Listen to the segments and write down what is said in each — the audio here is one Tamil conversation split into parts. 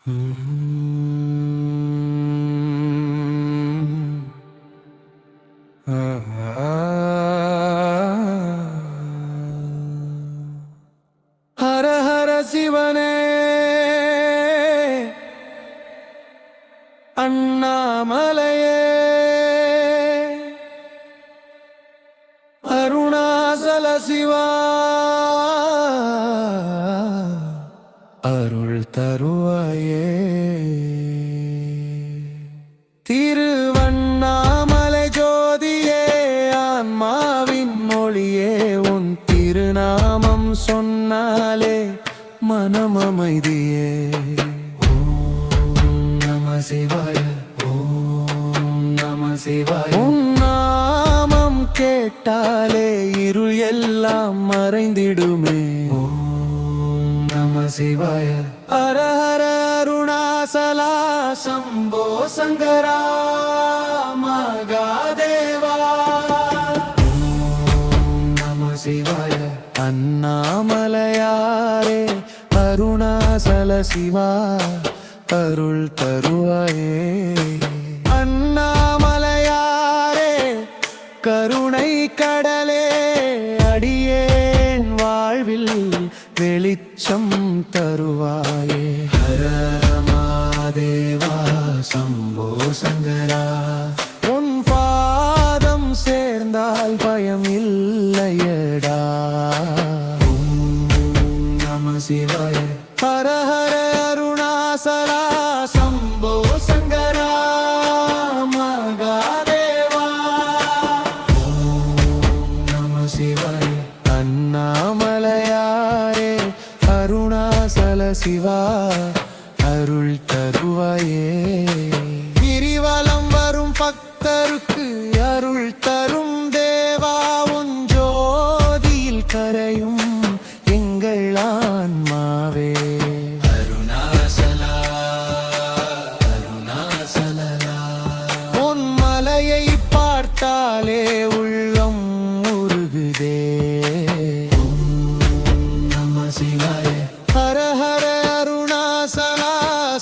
ஹர ஹர சிவனே அண்ணாமலையே அருணாசல சிவா அருள் தருவாயே திருவண்ணாமலை ஜோதியே ஆன்மாவின் மொழியே உன் திருநாமம் சொன்னாலே மனம் அமைதியே. ஓம் நம சிவாய, ஓம் நம சிவாய. உன் நாமம் கேட்டாலே இருள் எல்லாம் மறைந்திடுமே. ஓம் நம சிவாய. ஹர ஹர அருணாசலா சம்போ சங்கரா மகாதேவா. ஓம் நம சிவாய. அண்ணாமலையாரே அருணாசல சிவா அருள் தருவாயே. அண்ணாமலையாரே கருணை கடலே அடியேன் வாழ்வில் வெளிச்சம் தருவாயே. ஹர மாதேவா சம்போ சங்கரா. உன் பாதம் சேர்ந்தால் பயம் இல்லையடா. ஓம் நம சிவாய. ஹர ஹர அருணாசலா சம்போ சங்கரா மகாதேவா. ஓம் நம சிவாய. அண்ணாமலையாரே அருணாசல சிவா அருள் தருவாயே. கிரிவலம் வரும் பக்தருக்கு அருள் தரும் தேவா. உன் ஜோதியில் கரையும் எங்கள் ஆன்மாவே. அருணாசலா அருணாசலா. உன் மலையை பார்த்தாலே உள்ளம் உருகுதே. ஓம் நம சிவாய. ஹர ஹர அருணாசலா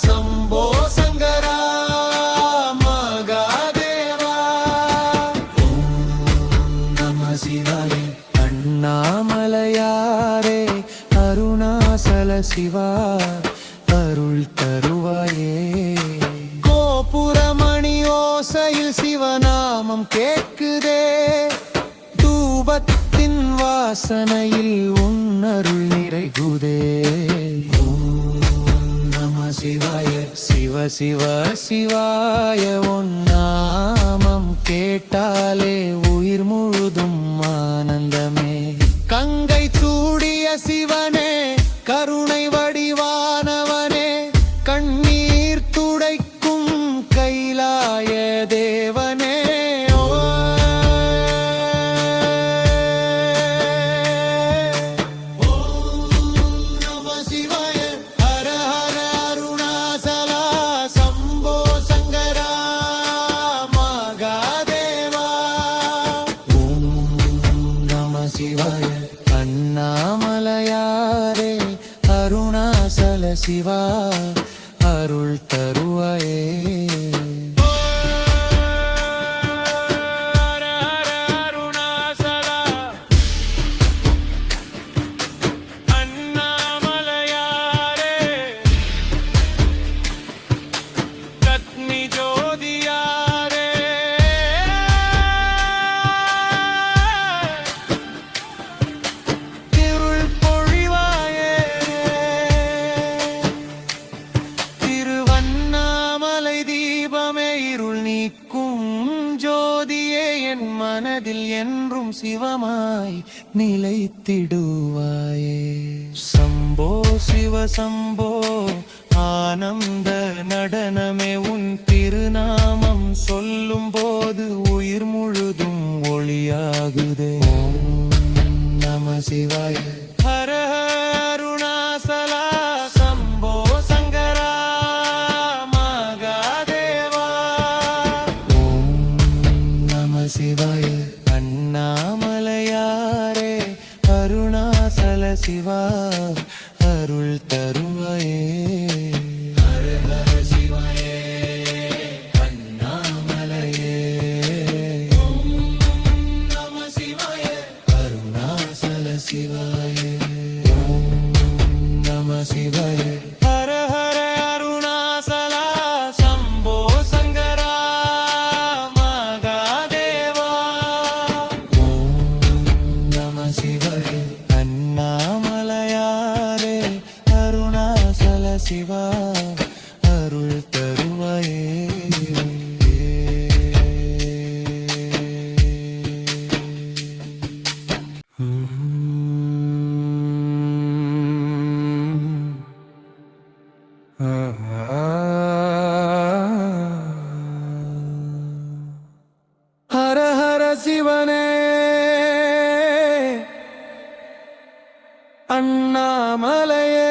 சம்போ சங்கரா மகாதேவா. ஓம் நம சிவாய. அண்ணாமலையாரே அருணாசல சிவா அருள் தருவாயே. கோபுரமணி ஓசையில் சிவநாமம் கேட்குதே. தூபத்தின் வாசனையில் உன் அருள் நிறைகுதே. ஓம் நம சிவாய. சிவ சிவ சிவாய. உன் நாமம் கேட்டாலே உயிர் முழுதும் ஆனந்தமே. கங்கை சூடிய சிவனே கருணை வடிவானவனே கண்ணீர் துடைக்கும் கைலாய தேவனே. அண்ணாமலையாரே அருணாசல சிவா அருள் தருவாயே. என் மனதில் என்றும் சிவமாய் நிலைத்திடுவாயே. சம்போ சிவ சம்போ ஆனந்த நடனமே. உன் திருநாமம் சொல்லும் போது உயிர் முழுதும் ஒளியாகுதே. ஓம் நம சிவாய. ஹர அருணாசலா சம்போ சங்கரா மகாதேவா. ஓம் நம சிவாய. அண்ணாமலையாரே அருணாசல சிவா அருள் தருவாயே. ஹர அருள் தருவாயே ஹர ஹர சிவனே அண்ணாமலையே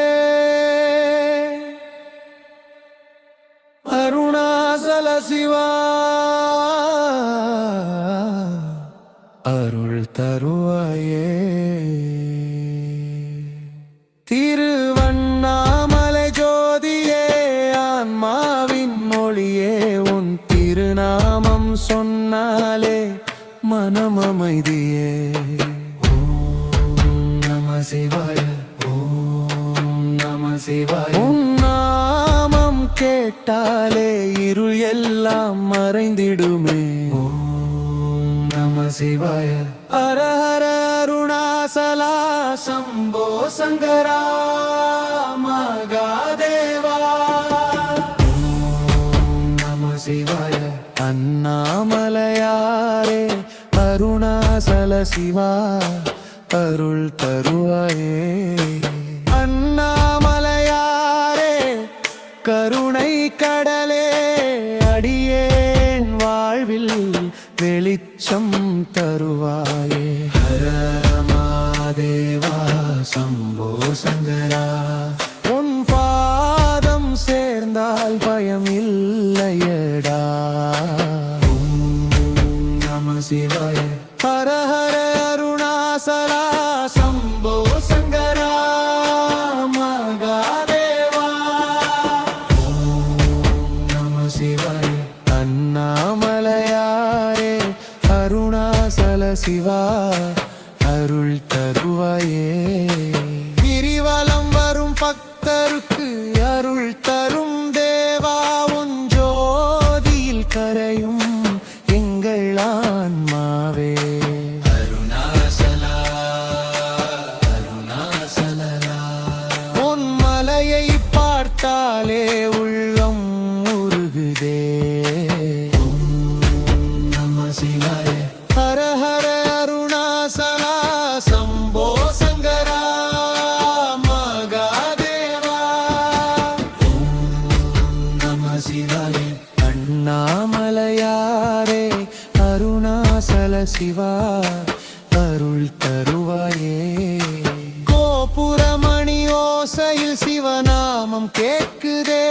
அருணாசல சிவா அருள் தருவாயே திருவண்ணாமலை ஜோதியே ஆன்மாவின் மொழியே உன் திருநாமம் சொன்னாலே மனம் அமைதியே ஓம் நம சிவாய ஓம் நம சிவாய உன் நாமம் கேட்டாலே இருள் எல்லாம் மறைந்திடுமே ஓம் நம சிவாய ஹர ஹர அருணாசலா சம்போ சங்கரா மகாதேவா ஓம் நம சிவாய அண்ணாமலையாரே அருணாசல சிவா அருள் தருவாயே அண்ணாமலையாரே கருணை கடலே அடியேன் வாழ்வில் வெளிச்சம் தருவாயே ஹர மாதேவா சம்போ சங்கரா உன் பாதம் சேர்ந்தால் பயம் இல்லையடா நம சிவாய ஹர ஹர அருணாசலா சம்போ சங்கரா மகாதேவா ஓம் நம சிவாய அண்ணாமலையாரே அருணாசல சிவா அருள் தருவாயே கிரிவலம் வரும் பக்தருக்கு அருள் தரும் தேவா உன் ஜோதியில் கரையும் எங்கள் ஆன்மாவே அருணாசலா அருணாசலா உன் மலையை பார்த்தாலே உள்ளம் உருகுதே ஓம் நம சிவாய ஹர ஹர அருணாசலா சம்போ சங்கரா மகாதேவா ஓம் நம சிவாய அண்ணாமலையாரே அருணாசல சிவா அருள் தருவாயே கோபுரமணி ஓசையில் சிவநாமம் கேட்குதே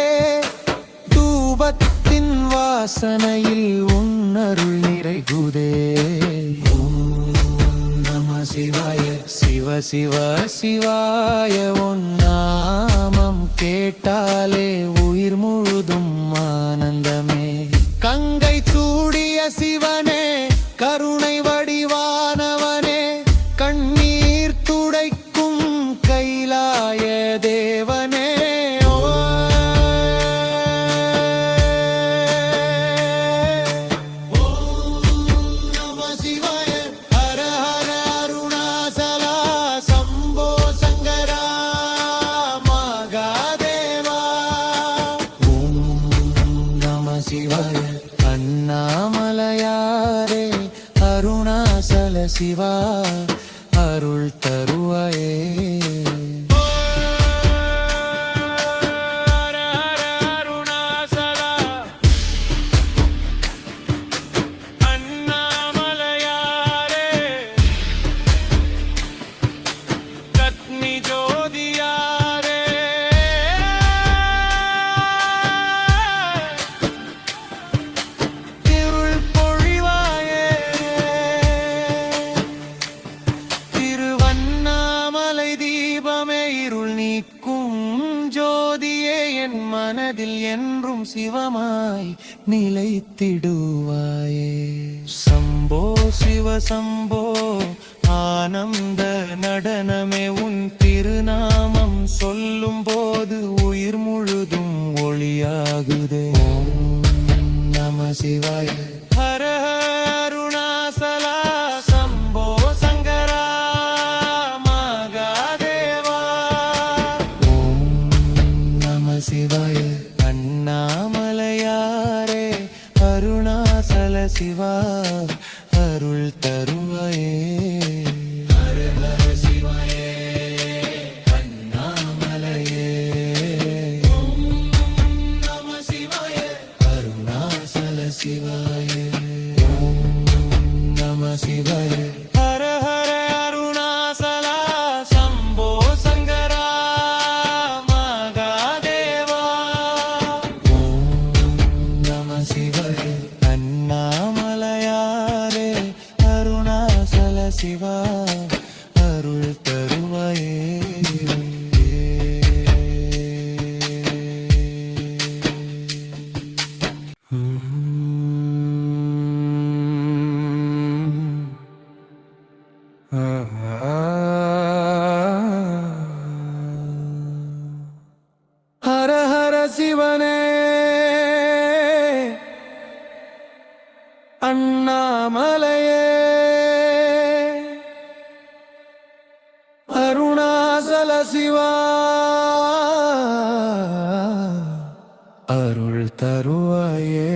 தூபத்தின் வாசனையில் உன்னருள் நிறைகுதே ஓம் நம சிவாய சிவ சிவ சிவாய உன் நாமம் கேட்டாலே உயிர் முழுதும் ஆனந்தமே கங்கை சூடிய சிவனே கருணை வடிவானவனே கண்ணீர் துடைக்கும் கைலாய தேவனே சிவாய அண்ணாமலையாரே அருணாசல சிவா அருள் தருவாயே மனதில் என்றும் சிவமாய் நிலைத்திடுவாயே சம்போ சிவ சம்போ ஆனந்த நடனமே உன் திருநாமம் சொல்லும் போது உயிர் முழுதும் ஒளியாகுதே ஓம் நம சிவாய ஹர அருணாசலா சம்போ சங்கரா மகாதேவா ஓம் நம சிவாய அண்ணாமலையாரே அருணாசல சிவா அருள் தருவாயே. ஹர ஹர சிவாயே அண்ணாமலையே ஓம் நம சிவாய அருணாசல சிவாய ஓம் நம சிவாய. ஹர ஹர அருணாசல சம்போ சங்கரா மகாதேவா ஓம் நம சிவாய. அண்ணாமலையாரே அருணாசல சிவா அருள் தருவாயே. ஹர ஹர சிவனே அண்ணாமலையே அருணாசல சிவா அருள் தருவாயே.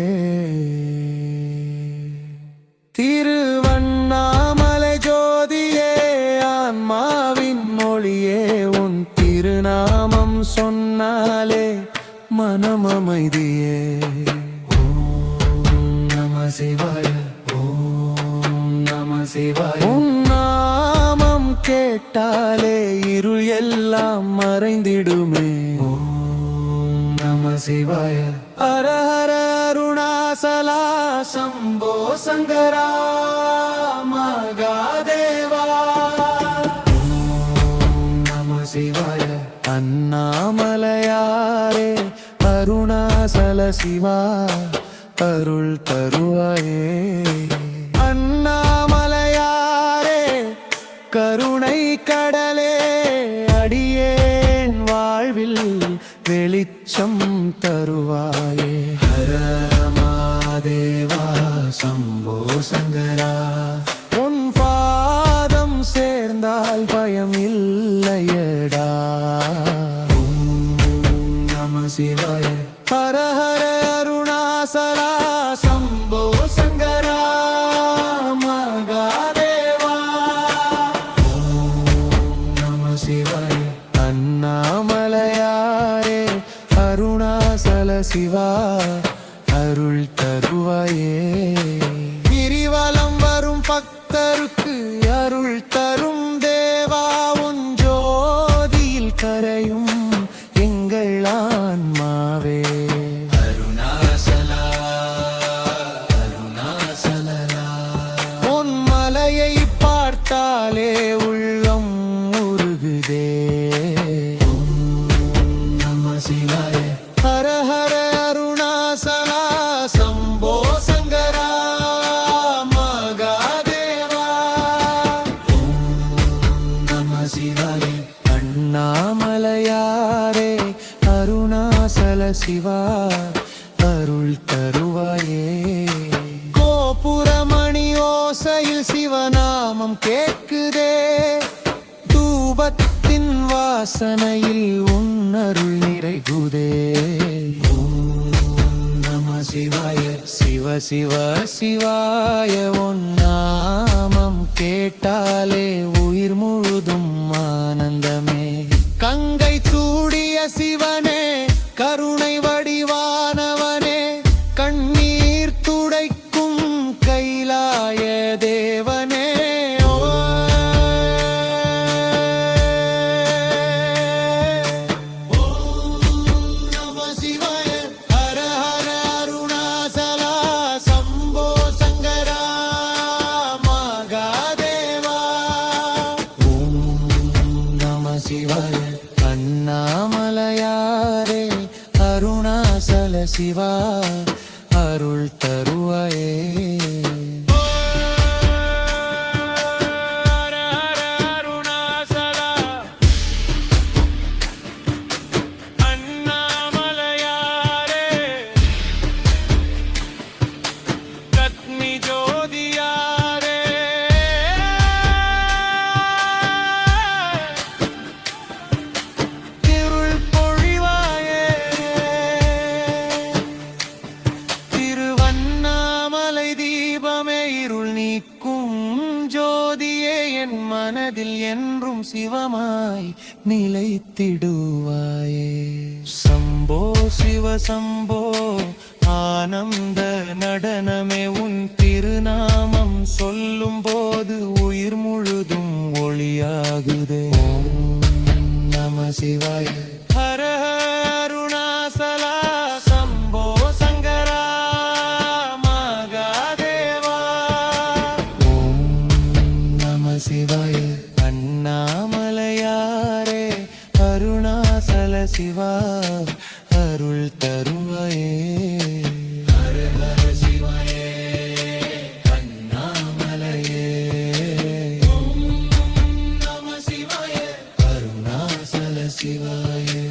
திருவண்ணாமலை ஜோதியே ஆன்மாவின் மொழியே உன் திருநாமம் சொன்னாலே மனம் அமைதியே. ஓம் நம சிவாய ஓம் நம சிவாய. உன் நாமம் கேட்டாலே இருள் எல்லாம் மறைந்திடுமே. ஓம் நம சிவாய. ஹர ஹர அருணாசலா சம்போ சங்கரா மகாதேவா ஓம் நம சிவாய. அண்ணாமலையாரே அருணாசல சிவா அருள் தருவாயே. அண்ணாமலையாரே கருணை கடலே அடியேன் வாழ்வில் வெளிச்சம் தருவாயே. ஹர மாதேவா சம்போ சங்கரா உன் பாதம் சேர்ந்தால் பயம் இல்லையடா. ஓம் நம சிவாய. ஹர ஹர அருணாசலா சம்போ சங்கரா மகாதேவா ஓம் நம சிவாய. அண்ணாமலையாரே அருணாசல சிவா அருள் தருவாயே. கிரிவலம் வரும் பக்தருக்கு அருள் தரும் தேவா உன் ஜோதியில் கரையும் எங்கள் ஆன்மாவே. அருணாசலா அருணாசலா உன் மலையை பார்த்தாலே உள்ளம் உருகுதே. ஓம் நம சிவாய. ஹர ஹர அருணாசலா சம்போ சங்கரா மகாதேவா ஓம் நம சிவாய. அண்ணாமலையாரே அருணாசல சிவா அருள் தருவாயே. கோபுரமணி ஓசையில் சிவநாமம் கேட்குதே. தூபத்தின் வாசனையில் உன் அருள் நிறைகுதே. ஓம் நம சிவாய. சிவ சிவ சிவாய உன் நாமம் கேட்டாலே உயிர் முழுதும் ஆனந்தமே. கங்கை சூடிய சிவனே கருணை வடிவானவனே கண்ணீர் துடைக்கும் கைலாய தேவனே. அண்ணாமலையாரே அருணாசல சிவா அருள் தருவாயே. சிவமாய் நிலைத்திடுவாயே. சம்போ சிவ சம்போ ஆனந்த நடனமே உன் திருநாமம் சொல்லும் போது உயிர் முழுதும் ஒளியாகுதே. நம சிவாய. ஹர அருணாசலா சம்போ சங்கரா மகாதேவா. ஓம் நம சிவாய. அண்ணாமலையாரே அருணாசல சிவா அருள் தருவாயே. ஹர ஹர சிவாயே அண்ணாமலையே. ஓம் நம சிவாய அருணாசல சிவாயே.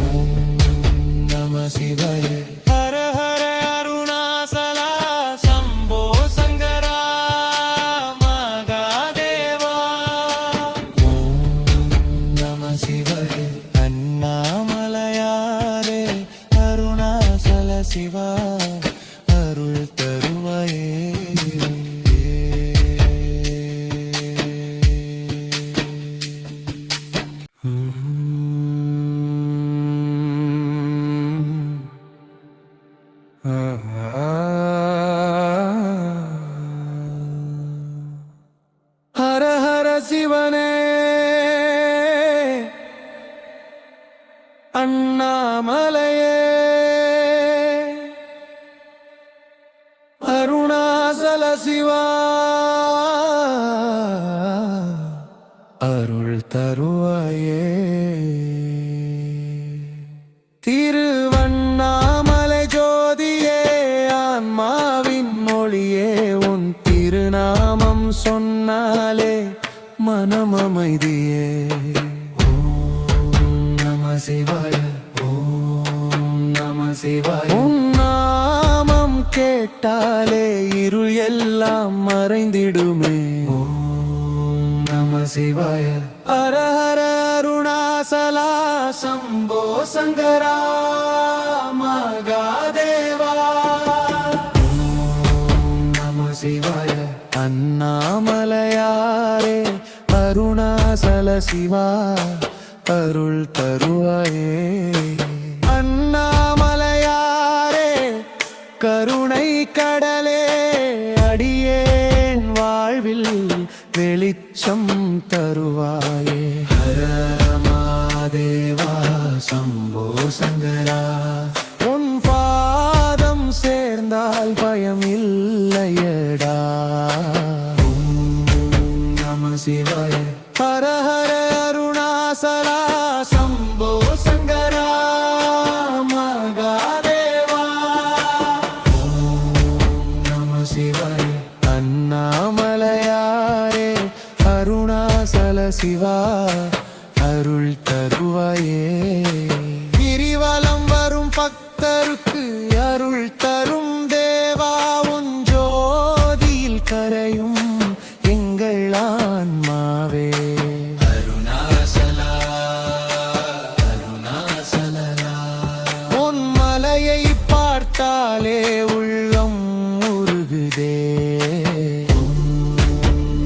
ஓம் நம சிவாய. ஹர ஹர அருணாசலா சம்போ சங்கரா மகாதேவா. ஓம் நம சிவாய. அண்ணாமலையாரே அருணாசல சிவா அருள் தருவாயே. ஹர ஹர சிவனே அண்ணாமலையே அருணாசல சிவா அருள் தருவாயே. திருவண்ணாமலை ஜோதியே ஆன்மாவின் மொழியே உன் திருநாமம் சொன்னாலே மனம் அமைதியே. ஓம் நம சிவாய. ஓம் நம சிவாய. உன் நாமம் கேட்டாலே இருள் எல்லாம் மறைந்திடுமே. ஓம் நம சிவாய. ஹர ஹர அருணாசலா சம்போ சங்கரா மகாதேவா. ஓம் நம சிவாய. அண்ணாமலையாரே அருணாசல சிவா அருள் தருவாயே. அண்ணாமலையாரே கருணை கடலே அடியேன் வாழ்வில் வெளிச்சம் தருவாயே. ஹர மாதேவா சம்போ சங்கரா. உன் பாதம் சேர்ந்தால் பயம் இல்லையடா. ஓம் நம சிவாய. ஹர ஹர அருணாசலா சம்போ சங்கரா மகாதேவா. ஓம் நம சிவாய. அண்ணாமலையாரே அருணாசல சிவா அருள் தருவாயே. கிரிவலம் வரும் பக்தருக்கு அருள் தரும் தேவா உன் ஜோதியில் கரையும் எங்கள் ஆன்மாவே. அருணாசலா அருணாசலா. உன் மலையை பார்த்தாலே உள்ளம் உருகுதே. ஓம்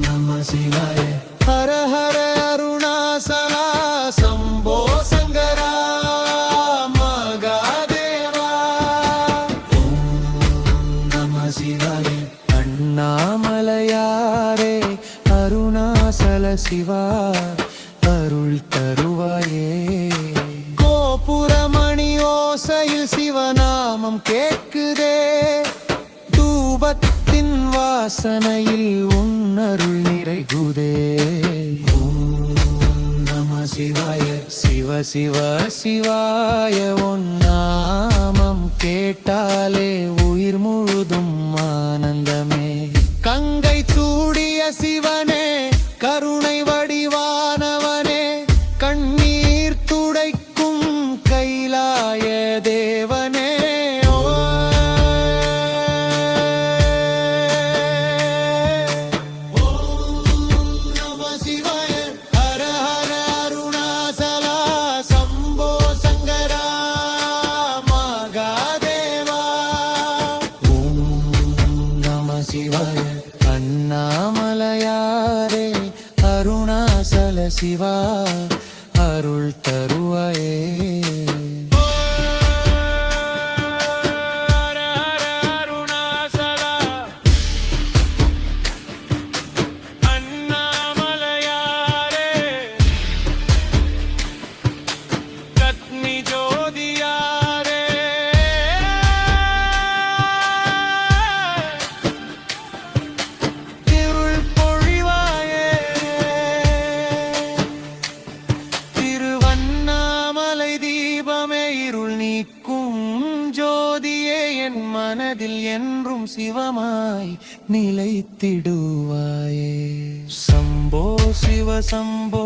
நம சிவாய. ஹர ஹர அருணாசலா சம்போ சங்கரா மகாதேவா. ஓம் நம சிவாய. அண்ணாமலையாரே அருணாசல சிவா அருள் தருவாயே. கோபுரமணி ஓசையில் சிவநாமம் கேட்குதே. தூபத்தின் வாசனையில் உன்னருள் நிறைகுதே. ஓம் நம சிவாய. சிவ சிவ சிவாய. உன் நாமம் கேட்டாலே உயிர் முழுதும் ஆனந்தமே. கங்கை சூடிய சிவனே கருணை வடிவானவனே கண்ணீர் துடைக்கும் கைலாய தேவனே. சிவா அருள் தருவாயே மனதில் என்றும் சிவமாய் நிலைத்திடுவாயே சம்போ சிவ சம்போ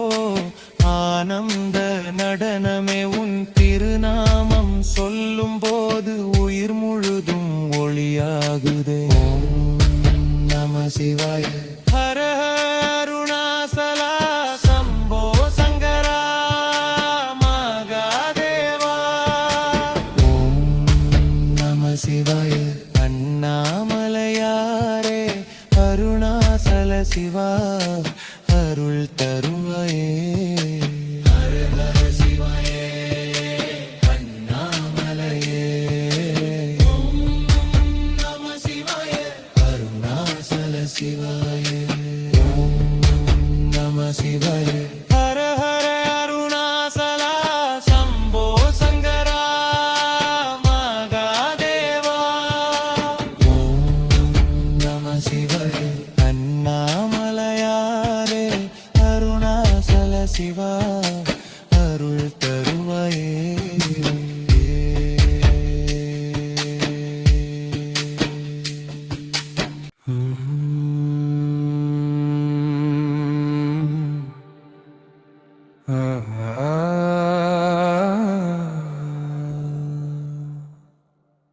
ஆனந்த நடனமே உன் திருநாமம் சொல்லும் போது உயிர் முழுதும் ஒளியாகுதே ஓம் நம சிவாய ஹர அருணாசலா சம்போ சங்கரா மகாதேவா ஓம் நம சிவாய அண்ணாமலையாரே அருணாசல சிவா அருள் தருவாயே ஹர ஹர சிவாயே அண்ணாமலையே ஓம் நம சிவாய அருணாசல சிவாயே ஓம் நம சிவாய ஹர ஹர அருணாசலா சம்போ சங்கரா மகாதேவா ஓம் நம சிவாய அண்ணாமலையாரே அருணாசல சிவா அருள் தருவாயே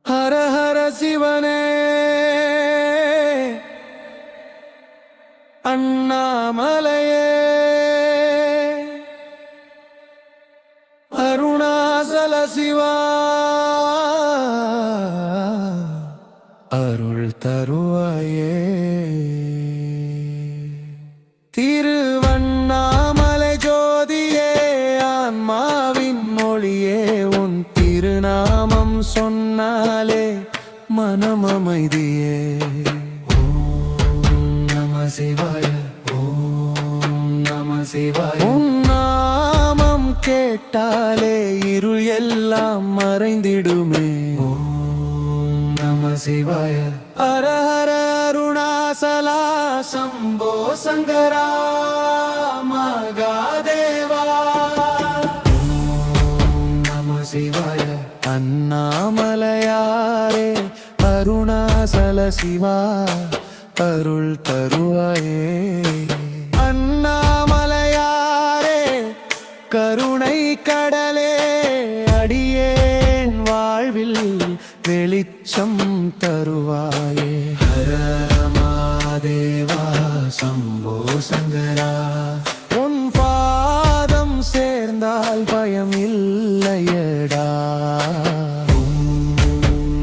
ஹர ஹர சிவனே அண்ணாமலையே அருணாசல சிவா அருள் தருவாயே திருவண்ணாமலை ஜோதியே ஆன்மாவின் மொழியே உன் திருநாமம் சொன்னாலே மனம் அமைதியே ஓம் நம சிவாய ஓம் நம சிவாய உன் நாமம் கேட்டாலே இருள் எல்லாம் மறைந்திடுமே ஓம் நம சிவாய ஹர ஹர அருணாசலா சம்போ சங்கரா மகாதேவா ஓம் நம சிவாய அண்ணாமலையாரே அருணாசல சிவா அருள் தருவாயே அண்ணாமலையாரே கருணை கடலே அடியேன் வாழ்வில் வெளிச்சம் தருவாயே ஹர மாதேவா சம்போ சங்கரா உன் பாதம் சேர்ந்தால் பயம் இல்லையடா ஓம்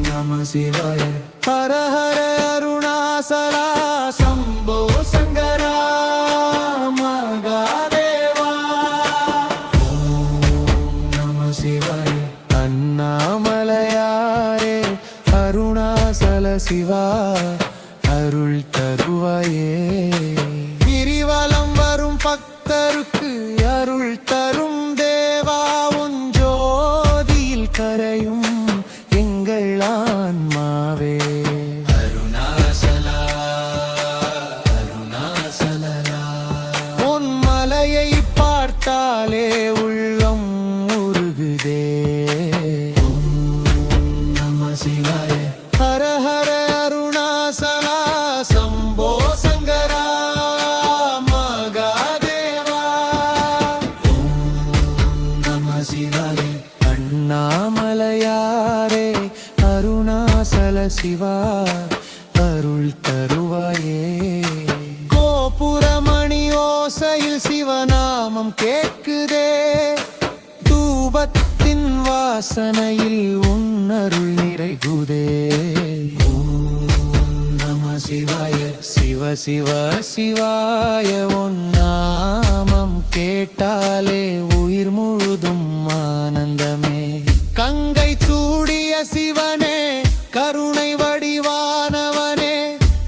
நம சிவாய ஹர ஹர அருணாசலா சம்போ சங்கரா மகாதேவா ஓம் நம சிவாய அண்ணாமலையாரே அருணாசல சிவா அருள் தருவாயே கிரிவலம் வரும் பக்தருக்கு அருள் தரும் தேவா உன் ஜோதியில் கரையும் எங்கள் ஆன்மாவே அருணாசலா அருணாசலா உன் மலையை பார்த்தாலே உள்ளம் உருகுதே ஓம் நம சிவாய ஹர ஹர அருணாசலா சம்போ சங்கரா மகாதேவா ஓம் நம சிவாய அண்ணாமலையாரே அருணாசல சிவா அருள் தருவாயே கோபுரமணி ஓசையில் சிவநாமம் கேட்குதே தூபத்தின் வாசனையில் உன் அருள் நிறைகுதே ஓம் நம சிவாய சிவ சிவ சிவாய உன் நாமம் கேட்டாலே உயிர் முழுதும் ஆனந்தமே. கங்கை சூடிய சிவனே, கருணை வடிவானவனே,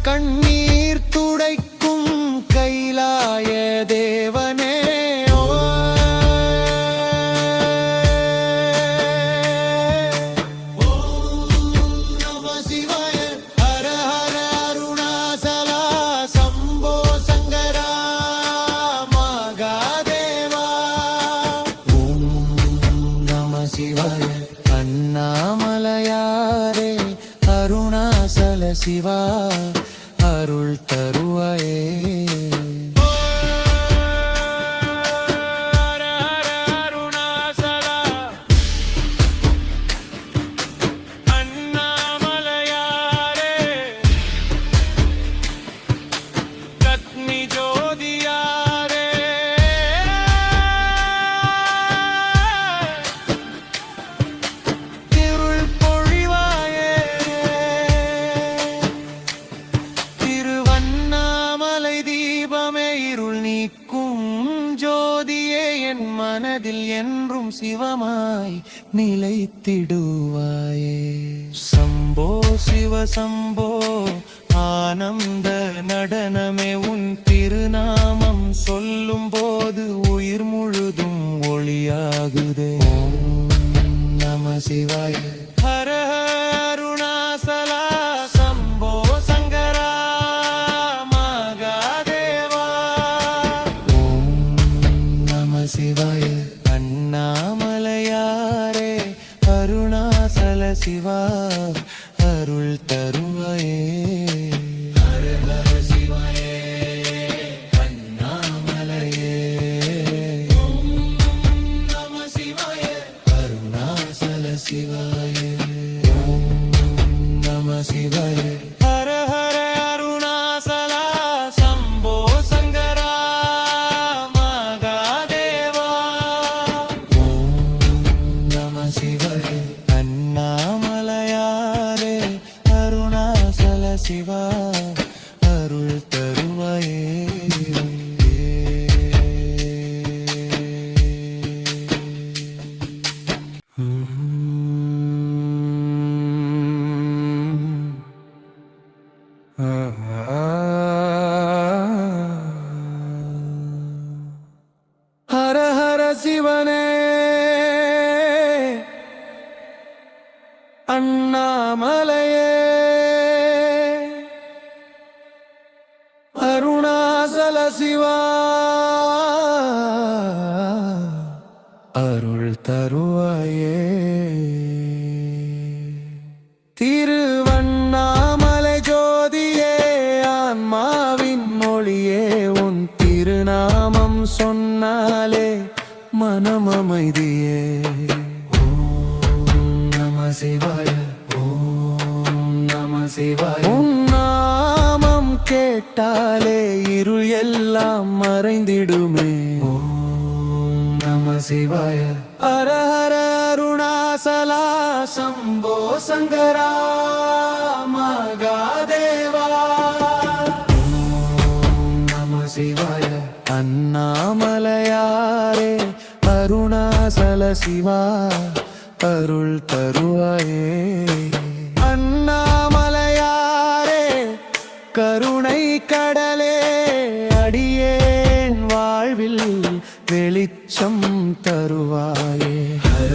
கண்ணீர் துடைக்கும் கைலாய தேவனே. அண்ணாமலையாரே அருணாசல சிவா அருள் தருவாயே. மனதில் என்றும் சிவமாய் நிலைத்திடுவாயே. சம்போ சிவ சம்போ ஆனந்த நடனமே, உன் திருநாமம் சொல்லும் போது உயிர் முழுதும் ஒளியாகுதே. நம சிவாய. ஹர அருணாசலா சம்போ சங்கரா மகாதேவா. நம சிவாய. அண்ணாமலையாரே அருணாசல சிவா அருள் தருவாயே. ஹர ஹர சிவாயே அண்ணாமலையே. நம சிவாய. அருணாசல சிவாயே. நம சிவாய. ஹர ஹர அருணாசலா சம்போ சங்கரா மகாதேவா. நம சிவாய. அண்ணாமலையாரே அருணாசல சிவா அருள் தருவாயே. ஹர ஹர சிவனே அண்ணாமலையே அருணாசல சிவா அருள் தருவாயே. திருவண்ணாமலை ஜோதியே ஆன்மாவின் மொழியே, உன் திருநாமம் சொன்னாலே மனம் அமைதியே. ஓம் நம சிவாய. ஓம் நம சிவாய. உன் நாமம் கேட்டாலே இருள் எல்லாம் மறைந்திடுமே. ஓம் நம சிவாய. ஹர ஹர அருணாசலா சம்போ சங்கரா மகாதேவா. ஓம் நம சிவாய. அண்ணாமலையாரே அருணாசல சிவா அருள் தருவாயே. அண்ணாமலையாரே கருணை கடலே, அடியேன் வாழ்வில் வெளிச்சம் தருவாயே. ஹர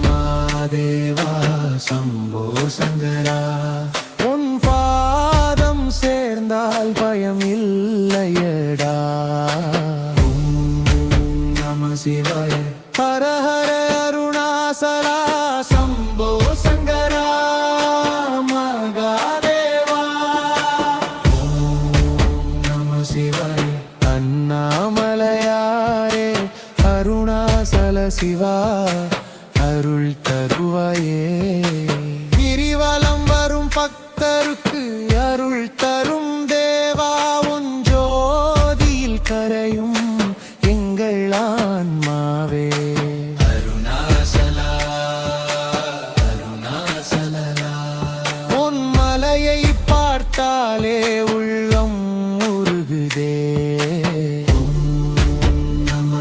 மாதேவா சம்போ சங்கரா. உன் பாதம் சேர்ந்தால் பயம் இல்லையடா. நம சிவாய. ஹர ஹர அருணாசலா சம்போ சங்கரா மகாதேவா. நம சிவாய. அண்ணாமலையாரே அருணாசல சிவா அருள் தருவாயே. கிரிவலம் வரும் பக்தருக்கு அருள் தரும் தேவா, உன் ஜோதியில் கரையும் எங்கள் ஆன்மாவே. அருணாசலா அருணாசலா. உன் மலையை பார்த்தாலே உள்ளம் உருகுதே. நம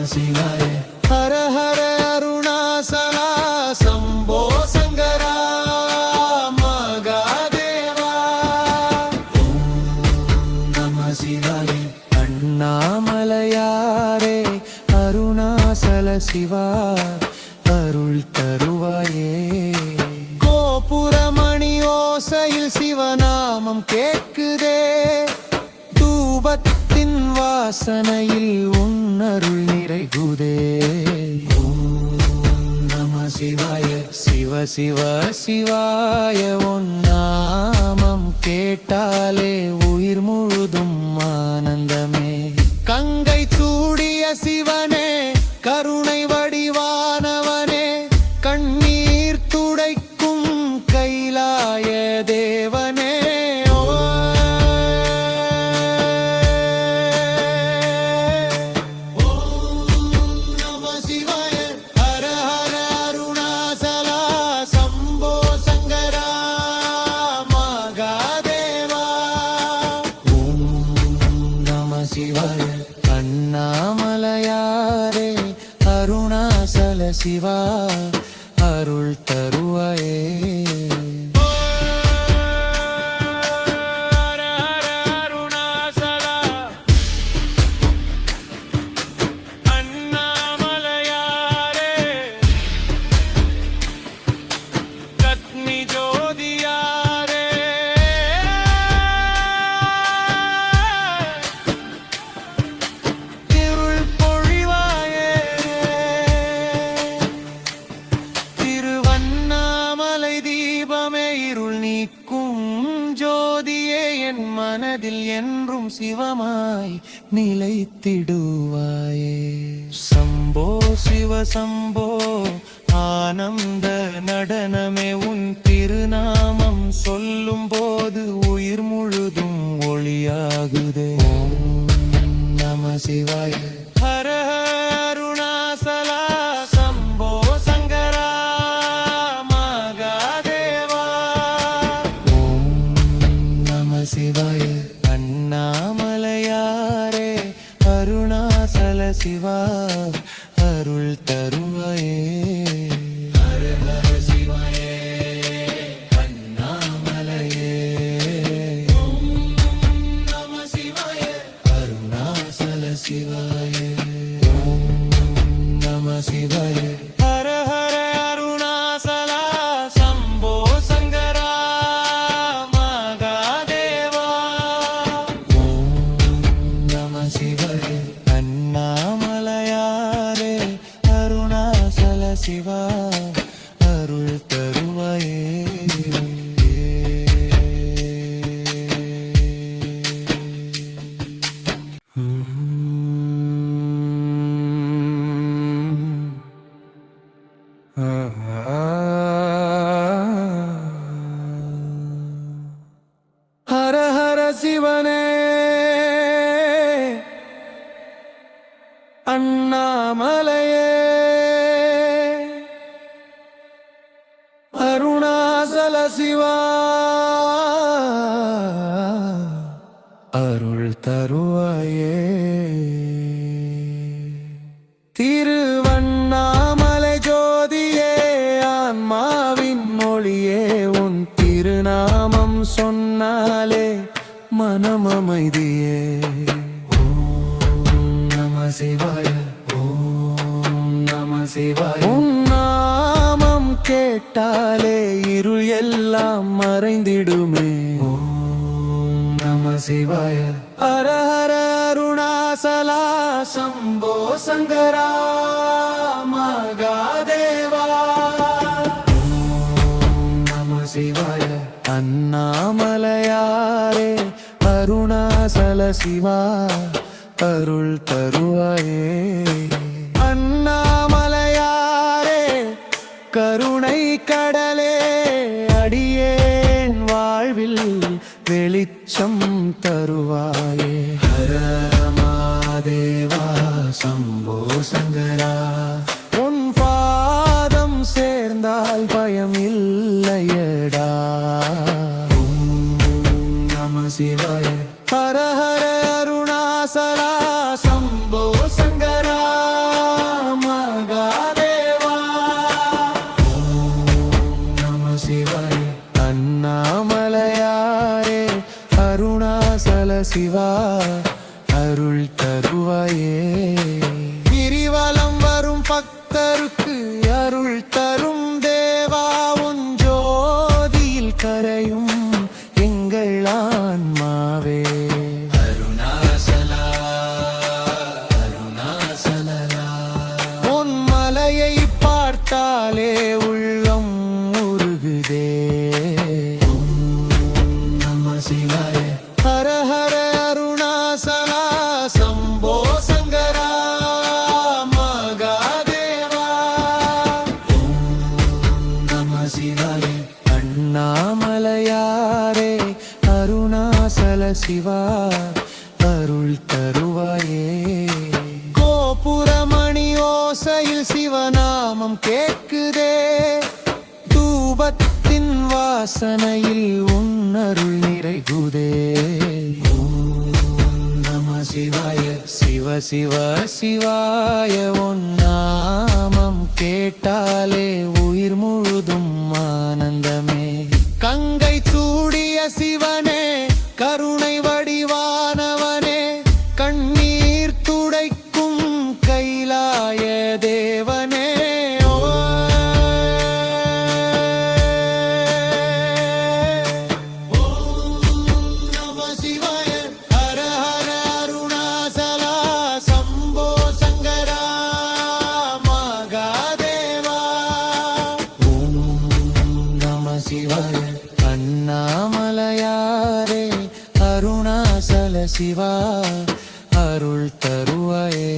சிவநாமம் கேட்குதே. தூபத்தின் வாசனையில் உன்னருள் நிறைகுதே. சிவாய சிவ சிவ சிவாய உன் நாமம் கேட்டாலே உயிர் முழுதும் ஆனந்தமே. கங்கை சூடிய சிவனே, கருணை வடிவானவனே, கண்ணீர் துடைக்கும் கைலாய தேவனே. அண்ணாமலையாரே அருணாசல சிவா அருள் தருவாயே. மனதில் என்றும் சிவமாய் நிலைத்திடுவாயே. சம்போ சிவ சம்போ ஆனந்த நடனமே உன் திருநாமம் சொல்லும் போது உயிர் முழுதும் ஒளியாகுதே. நம சிவாய ஹர அருணாசலா சம்போ சங்கரா மகாதேவா. நம சிவாய அண்ணாமலையாரே அருணாசல சிவா அருள் தருவாயே. ஹர ஹர சிவாயே அண்ணாமலையே. நம சிவாய அருணாசல சிவாயே. நம சிவாய ஹர ஹர அருணாசலா சம்போ சங்கரா மகாதேவா. நம சிவாய அண்ணாமலையாரே அருணாசல சிவா அருள் தருவாயே. ஹர ஹர சிவனே அண்ணாமலையே அருணாசல சிவா அருள் தருவாயே. திருவண்ணாமலை ஜோதியே ஆன்மாவின் மொழியே உன் திருநாமம் சொன்னாலே மனம் அமைதியே. ஓம் நம சிவாய ஓம் நம சிவாய. உன் நாமம் கேட்டாலே இருள் எல்லாம் மறைந்திடுமே. ஓம் நம சிவாய ஹர ஹர அருணாசலா சம்போ சங்கரா மகாதேவா. ஓம் நம சிவாய அண்ணாமலையாரே அருணாசல சிவா அருள் தருவாயே. அண்ணாமலையாரே கருணை கடலே அடியேன் வாழ்வில் வெளிச்சம் தருவாயே. ஹர மாதேவா சம்போ சங்கரா. உன் பாதம் சேர்ந்தால் பயம் இல்லையடா. நம சிவாய ஹர ஹர அருணாசலா சம்போ சங்கரா மகாதேவா. நம சிவாய அண்ணாமலையாரே அருணாசல சிவா அருள் தருவாயே. கிரிவலம் வரும் பக்தருக்கு அருள் தரும் தேவா. உன் ஜோதியில் கரையும் அண்ணாமலையாரே அருணாசல சிவா அருள் தருவாயே கோபுரமணி ஓசையில் சிவநாமம் கேட்குதே தூபத்தின் வாசனையில் உன்னருள் நிறைகுதே சிவாய சிவ சிவ சிவாய உன் நாமம் கேட்டாலே உயிர் முழுதும் ஆனந்தமே கங்கை சூடிய சிவனே கருணை வடிவானவனே கண்ணீர் துடைக்கும் கைலாய தேவனே அண்ணாமலையாரே அருணாசல சிவா அருள் தருவாயே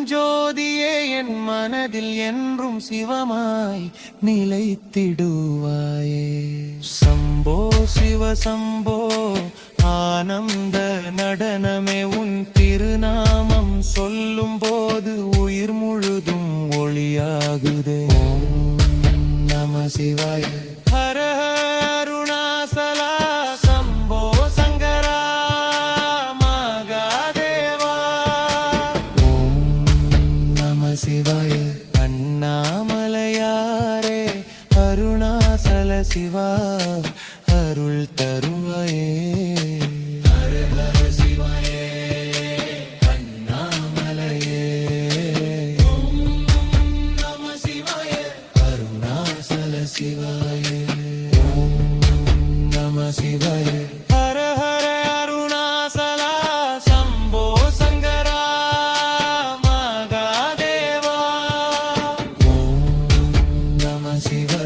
ஜோதியே என் மனதில் என்றும் சிவமாய் நிலைத்திடுவாயே சம்போ சிவ சம்போ ஆனந்த நடனமே உன் திருநாமம் சொல்லும் போது உயிர் முழுதும் ஒளியாகுதே நம சிவாய ஹர அருணாசலா சம்போ சங்கரா சிவாய அண்ணாமலையாரே அருணாசல சிவா அருள் தருவாயே ஹர ஹர சிவாயே அண்ணாமலையே ஓம் நம சிவாய அருணாசல சிவாயே ஓம் நம சிவாய ஹர ஹர அருணாசலா சம்போ சங்கரா சிவ